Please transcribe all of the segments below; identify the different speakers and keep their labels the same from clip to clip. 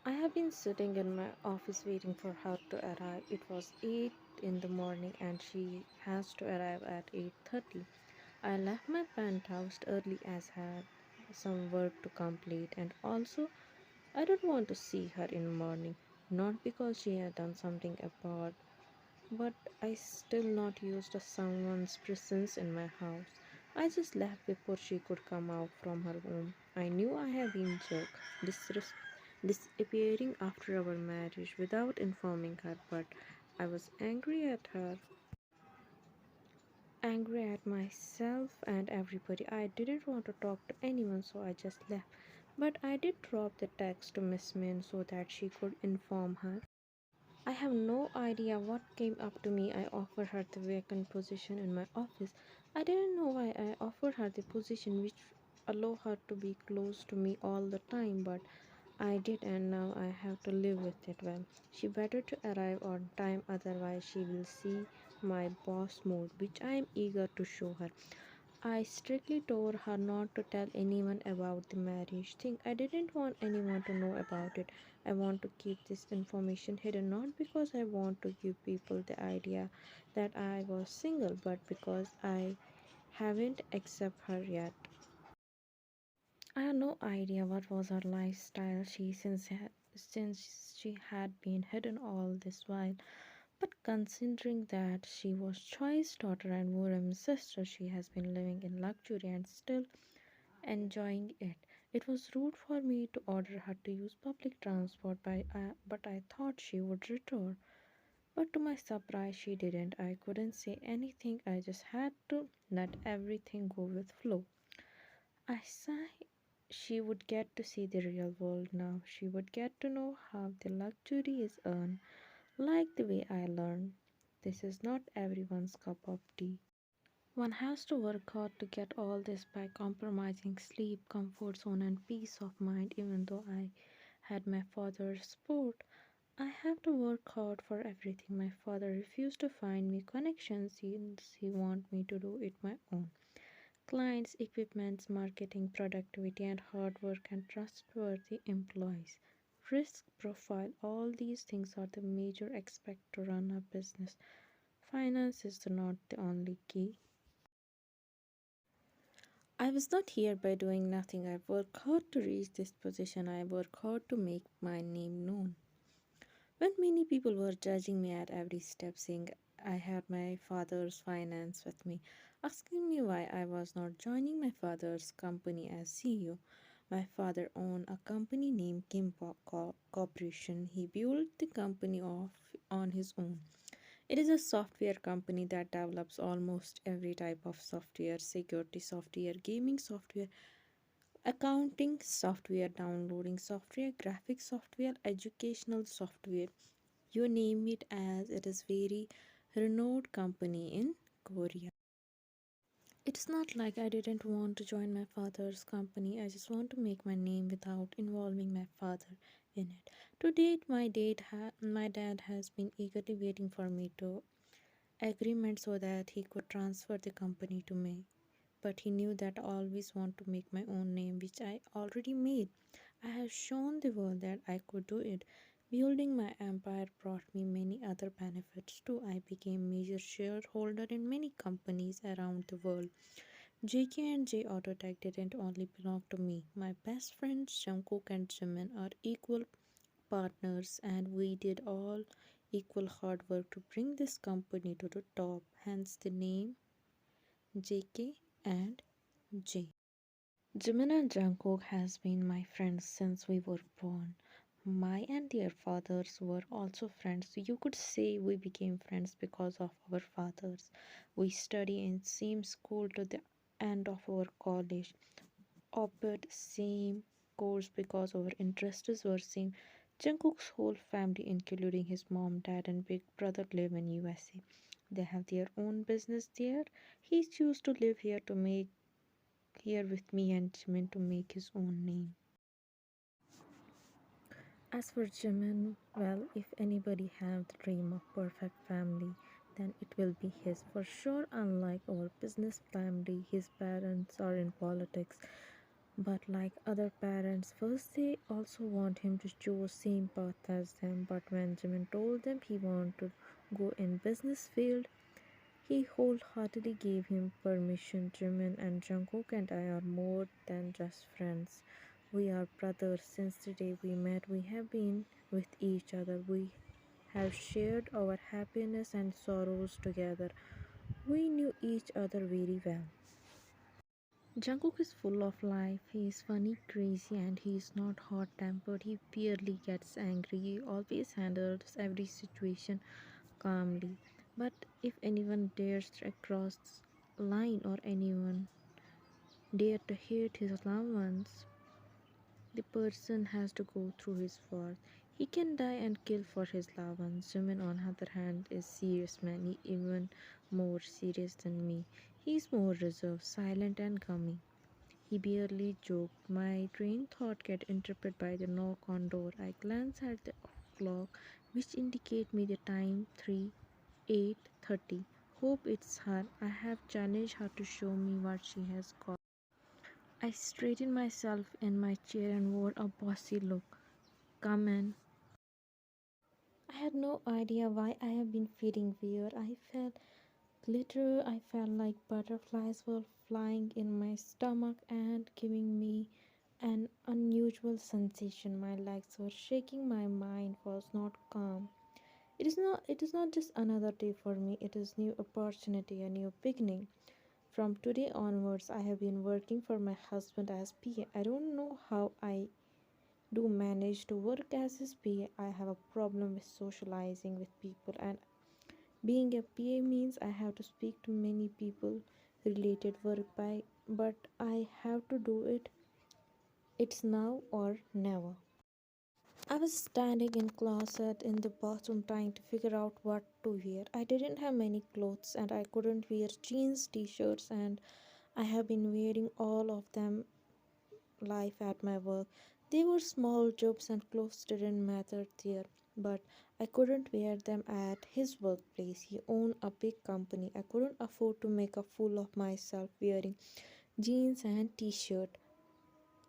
Speaker 1: I have been sitting in my office waiting for her to arrive. It was 8 in the morning and she has to arrive at 8:30. I left my penthouse early as I had some work to complete, and also I don't want to see her in the morning, not because she had done something about, but I still not used to someone's presence in my house. I just left before she could come out from her room. I knew I had been jerk, disappearing after our marriage without informing her, but I was angry at myself and everybody. I didn't want to talk to anyone, so I just left. But I did drop the text to Miss Min so that she could inform her. I have no idea what came up to me. I offered her the vacant position in my office. I didn't know why I offered her the position which allow her to be close to me all the time, but I did, and now I have to live with it. Well, she better to arrive on time, otherwise she will see my boss mode, which I am eager to show her. I strictly told her not to tell anyone about the marriage thing. I didn't want anyone to know about it. I want to keep this information hidden, not because I want to give people the idea that I was single, but because I haven't accepted her yet. I had no idea what was her lifestyle since she had been hidden all this while. But considering that she was Choi's daughter and Wuram's sister, she has been living in luxury and still enjoying it. It was rude for me to order her to use public transport, but I thought she would return. But to my surprise, she didn't. I couldn't say anything. I just had to let everything go with flow. I sigh. She would get to see the real world now. She would get to know how the luxury is earned, like the way I learned. This is not everyone's cup of tea. One has to work hard to get all this by compromising sleep, comfort zone, and peace of mind. Even though I had my father's support, I have to work hard for everything. My father refused to find me connections since he want me to do it my own. Clients, equipments, marketing, productivity, and hard work and trustworthy employees. Risk profile, all these things are the major aspect to run a business. Finance is not the only key. I was not here by doing nothing. I worked hard to reach this position. I worked hard to make my name known. When many people were judging me at every step, saying I had my father's finance with me, asking me why I was not joining my father's company as CEO. My father owned a company named Corporation. He built the company off on his own. It is a software company that develops almost every type of software: security software, gaming software, accounting software, downloading software, graphic software, educational software. You name it, as it is very renowned company in Korea. It's not like I didn't want to join my father's company. I just want to make my name without involving my father in it. To date, my dad has been eagerly waiting for me to agreement so that he could transfer the company to me. But he knew that I always want to make my own name, which I already made. I have shown the world that I could do it. Building my empire brought me many other benefits too. I became major shareholder in many companies around the world. JK and J Autotech didn't only belong to me. My best friends Jungkook and Jimin are equal partners, and we did all equal hard work to bring this company to the top. Hence the name JK and J. Jimin and Jungkook has been my friends since we were born. My and their fathers were also friends. You could say we became friends because of our fathers. We study in same school to the end of our college, opted same course because our interests were same. Jungkook's whole family, including his mom, dad, and big brother, live in USA. They have their own business there. He chose to live here with me and Jimin to make his own name. As for Jimin, well, if anybody have the dream of perfect family, then it will be his. For sure, unlike our business family, his parents are in politics. But like other parents, first they also want him to choose same path as them. But when Jimin told them he wanted to go in business field, he wholeheartedly gave him permission. Jimin and Jungkook and I are more than just friends. We are brothers. Since the day we met, we have been with each other. We have shared our happiness and sorrows together. We knew each other very well. Jungkook is full of life. He is funny, crazy, and he is not hot tempered. He barely gets angry. He always handles every situation calmly. But if anyone dares to cross line or anyone dare to hurt his loved ones, the person has to go through his wars. He can die and kill for his loved ones. Jimin, on the other hand, is serious man. He even more serious than me. He is more reserved, silent, and calming. He barely joked. My train thought get interrupted by the knock on door. I glance at the clock, which indicate me the time 3:08:30. Hope it's her. I have challenged her to show me what she has got. I straightened myself in my chair and wore a bossy look. Come in. I had no idea why I have been feeling weird. I felt glitter. I felt like butterflies were flying in my stomach and giving me an unusual sensation. My legs were shaking. My mind was not calm. It is not just another day for me. It is new opportunity, a new beginning. From today onwards, I have been working for my husband as PA. I don't know how I do manage to work as his PA. I have a problem with socializing with people, and being a PA means I have to speak to many people related work by, but I have to do it. It's now or never. I was standing in closet in the bathroom trying to figure out what to wear. I didn't have many clothes and I couldn't wear jeans, t-shirts, and I have been wearing all of them life at my work. They were small jobs and clothes didn't matter there, but I couldn't wear them at his workplace. He owned a big company. I couldn't afford to make a fool of myself wearing jeans and t-shirt.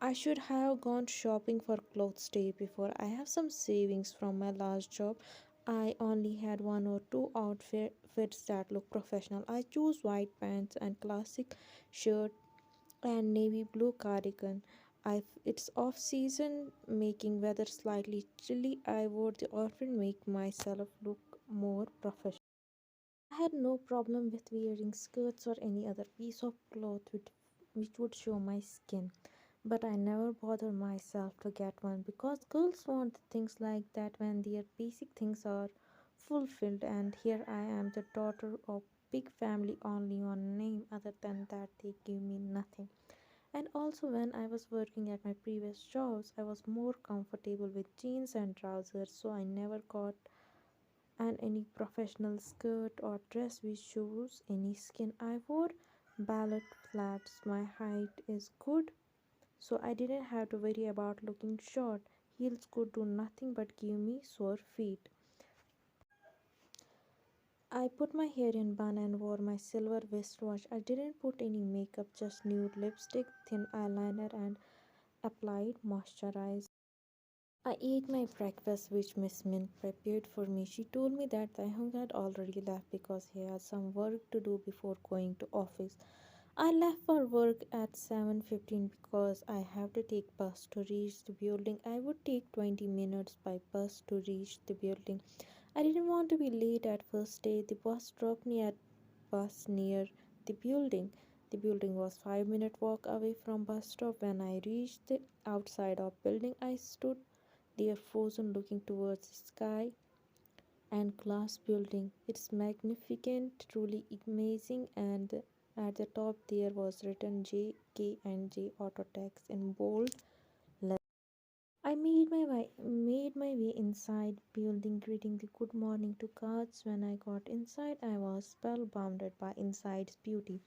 Speaker 1: I should have gone shopping for clothes day before. I have some savings from my last job. I only had one or two outfits that look professional. I chose white pants and classic shirt and navy blue cardigan. It's off season, making weather slightly chilly. I wore the outfit make myself look more professional. I had no problem with wearing skirts or any other piece of cloth which would show my skin, but I never bother myself to get one because girls want things like that when their basic things are fulfilled. And here I am, the daughter of big family only on name. Other than that, they give me nothing. And also, when I was working at my previous jobs, I was more comfortable with jeans and trousers, so I never got and any professional skirt or dress which shows any skin. I wore ballet flats. My height is good, so I didn't have to worry about looking short. Heels could do nothing but give me sore feet. I put my hair in bun and wore my silver wristwatch. I didn't put any makeup, just nude lipstick, thin eyeliner, and applied moisturizer. I ate my breakfast, which Miss Min prepared for me. She told me that Taehyung had already left because he had some work to do before going to office. I left for work at 7:15 because I have to take bus to reach the building. I would take 20 minutes by bus to reach the building. I didn't want to be late at first day. The bus dropped me at bus near the building. The building was 5-minute walk away from bus stop. When I reached the outside of building, I stood there frozen looking towards the sky and glass building. It's magnificent, truly amazing, and at the top there was written J K and J Auto Tax in bold letters. I made my way inside building, greeting the good morning to guards. When I got inside, I was spellbound by inside's beauty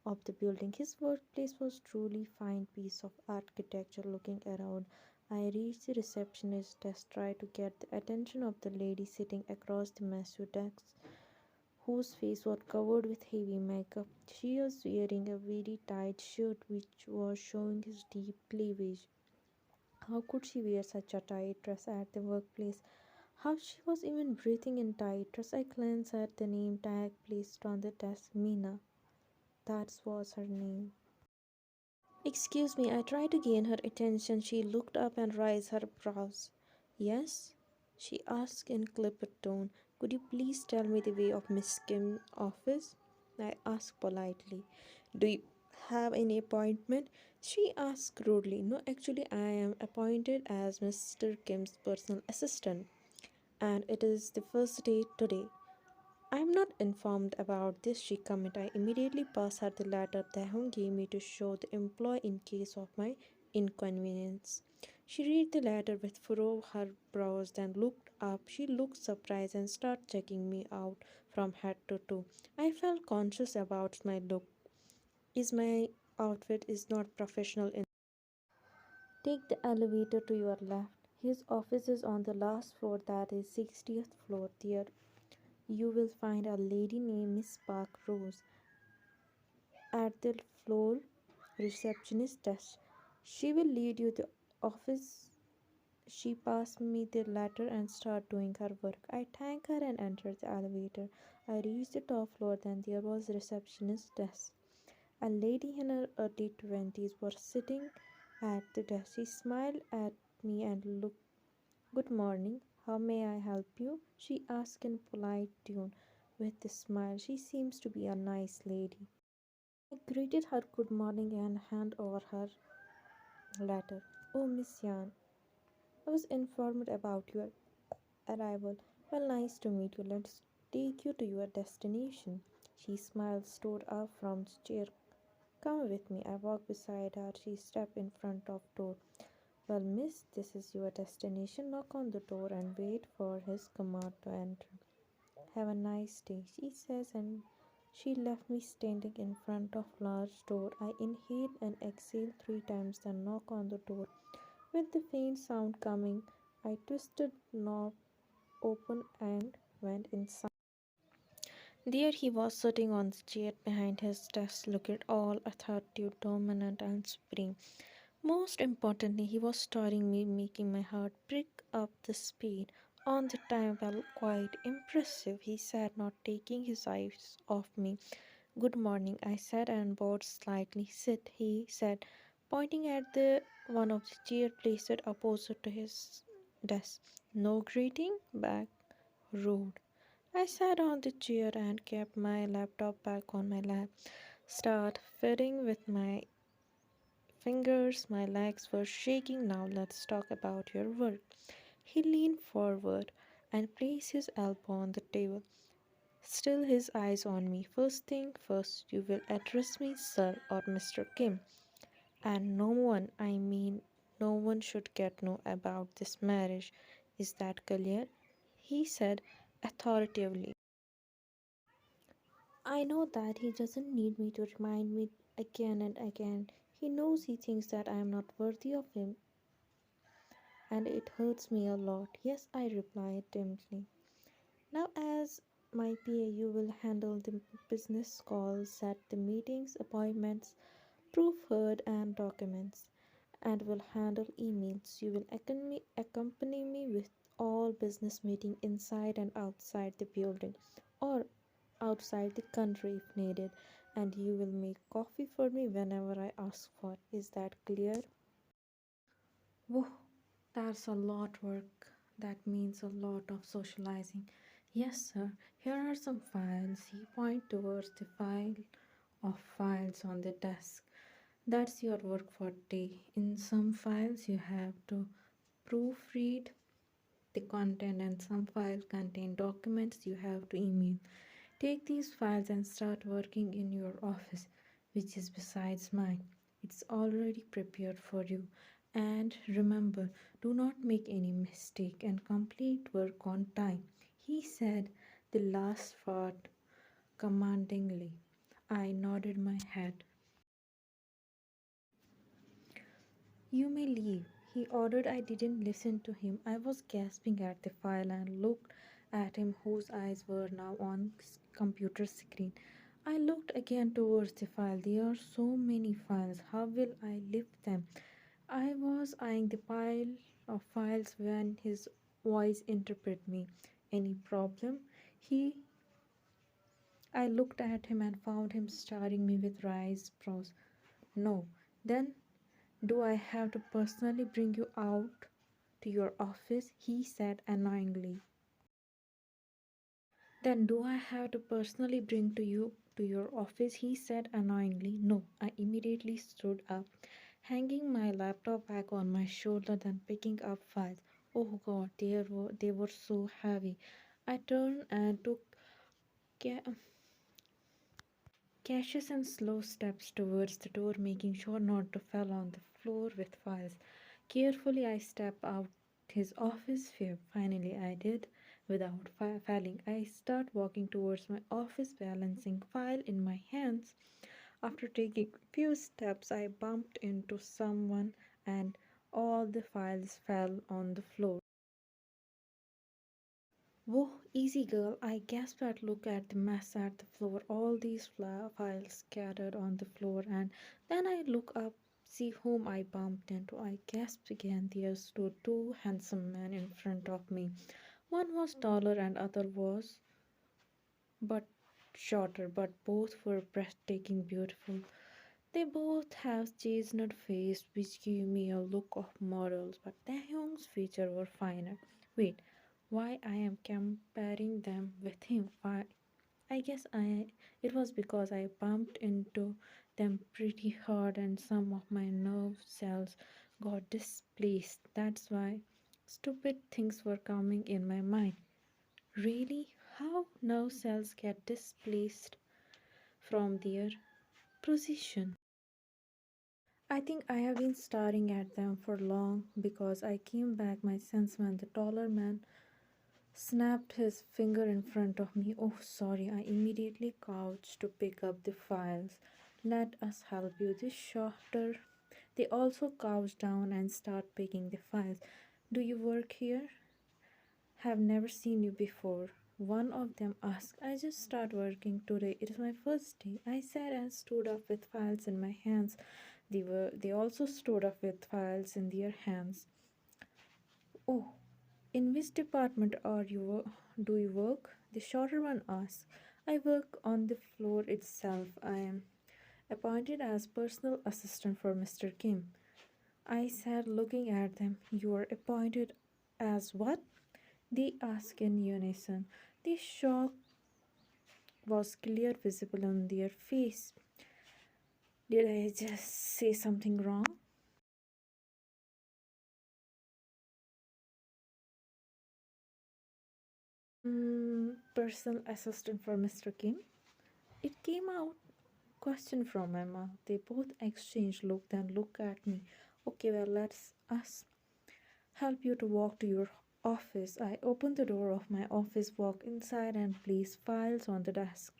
Speaker 1: of the building. His workplace was truly fine piece of architecture. Looking around, I reached the receptionist desk, tried to get the attention of the lady sitting across the massive desk, whose face was covered with heavy makeup. She was wearing a very tight shirt which was showing his deep cleavage. How could she wear such a tight dress at the workplace? How she was even breathing in tight dress? I glanced at the name tag placed on the desk. Mina. That was her name. Excuse me, I tried to gain her attention. She looked up and raised her brows. Yes? She asked in clipped tone. Could you please tell me the way of Miss Kim's office? I asked politely. Do you have any appointment? She asked rudely. No, actually, I am appointed as Mr. Kim's personal assistant, and it is the first day today. I am not informed about this, she commented. I immediately passed her the letter Tahum gave me to show the employee in case of my inconvenience. She read the letter with furrowed her brows, then looked up. She looked surprised and started checking me out from head to toe. I felt conscious about my look. Is my outfit is not professional enough? Take the elevator to your left. His office is on the last floor, that is 60th floor. There you will find a lady named Miss Park Rose at the floor receptionist desk. She will lead you to the office. She passed me the letter and started doing her work. I thanked her and entered the elevator. I reached the top floor, then there was the receptionist desk. A lady in her early 20s was sitting at the desk. She smiled at me and looked. Good morning. How may I help you? She asked in polite tone with a smile. She seems to be a nice lady. I greeted her good morning and handed over her letter. Oh, Miss Yan, I was informed about your arrival. Well, nice to meet you. Let's take you to your destination. She smiled, stood up from the chair. Come with me. I walked beside her. She stepped in front of door. Well, miss, this is your destination. Knock on the door and wait for his command to enter. Have a nice day, she says, and she left me standing in front of large door. I inhaled and exhaled 3 times, then knocked on the door. With the faint sound coming, I twisted knob open and went inside. There he was sitting on the chair behind his desk, looking all authoritative, dominant, and supreme. Most importantly, he was staring me, making my heart prick up the speed. On the time, well, quite impressive, he said, not taking his eyes off me. Good morning, I said, and bowed slightly. Sit, he said, pointing at the one of the chair placed opposite to his desk. No greeting? Back. Rude. I sat on the chair and kept my laptop back on my lap. Start fiddling with my fingers, my legs were shaking. Now let's talk about your work. He leaned forward and placed his elbow on the table, still his eyes on me. First thing first, you will address me sir or Mr. Kim. And no one, I mean no one should get know about this marriage. Is that clear? He said authoritatively. I know that he doesn't need me to remind me again and again. He knows he thinks that I am not worthy of him, and it hurts me a lot. Yes, I replied timidly. Now, as my PA, you will handle the business calls, set the meetings, appointments, proof heard, and documents, and will handle emails. You will accompany me with all business meeting inside and outside the building, or outside the country if needed, and you will make coffee for me whenever I ask for. Is that clear? Whoa, that's a lot work. That means a lot of socializing. Yes, sir. Here are some files. He pointed towards the file of files on the desk. That's your work for day. In some files you have to proofread the content, and some files contain documents you have to email. Take these files and start working in your office, which is besides mine. It's already prepared for you. And remember, do not make any mistake and complete work on time. He said the last part commandingly. I nodded my head. You may leave, he ordered. I didn't listen to him. I was gasping at the file and looked at him, whose eyes were now on computer screen. I looked again towards the file. There are so many files. How will I lift them? I was eyeing the pile of files when his voice interrupted me. Any problem? He I looked at him and found him staring me with raised brows. No. Then do I have to personally bring you out to your office? He said annoyingly. Then do I have to personally bring to you to your office? He said annoyingly. No. I immediately stood up, hanging my laptop back on my shoulder, then picking up files. Oh God, they were so heavy. I turned and took ca- cautious and slow steps towards the door, making sure not to fall on the floor with files. Carefully, I stepped out his office. Finally, I did. Without falling, I start walking towards my office, balancing file in my hands. After taking few steps, I bumped into someone, and all the files fell on the floor. Whoa, easy girl, I gasped at look at the mess at the floor, all these files scattered on the floor, and then I look up, see whom I bumped into. I gasped again. There stood two handsome men in front of me. One was taller and other was but shorter, but both were breathtaking beautiful. They both have chestnut face which give me a look of models, but Taehyung's features were finer. Wait, why I am comparing them with him? Why? I guess it was because I bumped into them pretty hard and some of my nerve cells got displaced. That's why stupid things were coming in my mind. Really? How nerve cells get displaced from their position? I think I have been staring at them for long because I came back my sense when the taller man snapped his finger in front of me. Oh, sorry, I immediately crouched to pick up the files. Let us help you. This shorter. They also crouched down and start picking the files. Do you work here? Have never seen you before. One of them asked. I just start working today. It is my first day. I said and stood up with files in my hands. They also stood up with files in their hands. Oh, in which department are do you work? The shorter one asked. I work on the floor itself. I am appointed as personal assistant for Mr. Kim. I said, looking at them. You are appointed as what? They asked in unison. The shock was clear visible on their face. Did I just say something wrong? Personal assistant for Mr. Kim. It came out question from my mouth. They both exchanged look, then look at me. Okay, well, let's us help you to walk to your office. I opened the door of my office, walked inside, and placed files on the desk.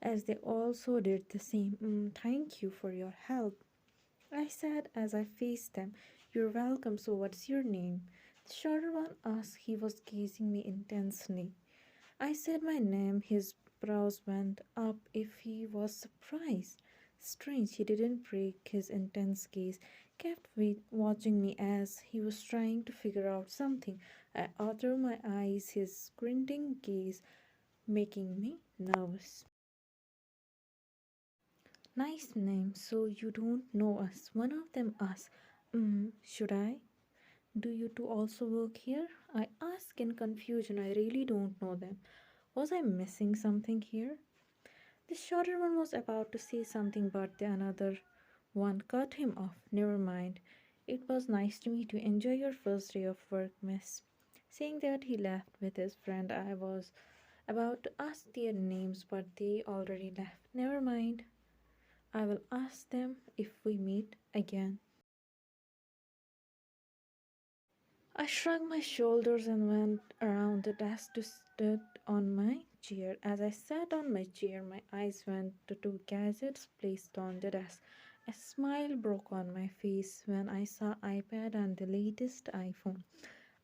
Speaker 1: As they also did the same. Thank you for your help, I said as I faced them. You're welcome. So, what's your name? The shorter one asked. He was gazing me intensely. I said my name. His brows went up if he was surprised. Strange, he didn't break his intense gaze, kept watching me as he was trying to figure out something. I uttered my eyes, his squinting gaze making me nervous. Nice name, so you don't know us. One of them asked, should I? Do you two also work here? I asked in confusion. I really don't know them. Was I missing something here? The shorter one was about to say something, but the another one cut him off. Never mind. It was nice to meet you. Enjoy your first day of work, miss. Saying that, he left with his friend. I was about to ask their names, but they already left. Never mind. I will ask them if we meet again. I shrugged my shoulders and went around the desk to sit on my chair. As I sat on my chair, my eyes went to two gadgets placed on the desk. A smile broke on my face when I saw iPad and the latest iPhone.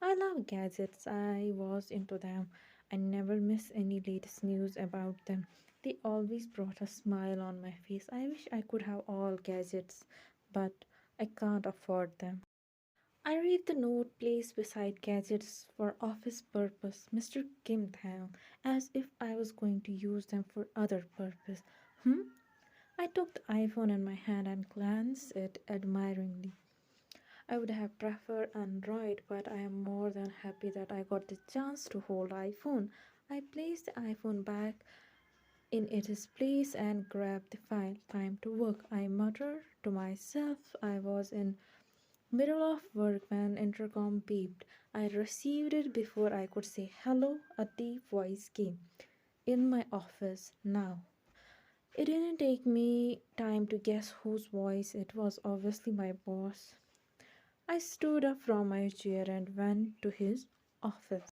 Speaker 1: I love gadgets. I was into them. I never miss any latest news about them. They always brought a smile on my face. I wish I could have all gadgets, but I can't afford them. I read the note placed beside gadgets for office purpose, Mr. Kim Thang, as if I was going to use them for other purpose. Hmm? I took the iPhone in my hand and glanced at it admiringly. I would have preferred Android, but I am more than happy that I got the chance to hold iPhone. I placed the iPhone back in its place and grabbed the file. Time to work, I muttered to myself. I was in middle of work when intercom beeped. I received it before I could say hello. A deep voice came. In my office now. It didn't take me time to guess whose voice it was. Obviously my boss. I stood up from my chair and went to his office.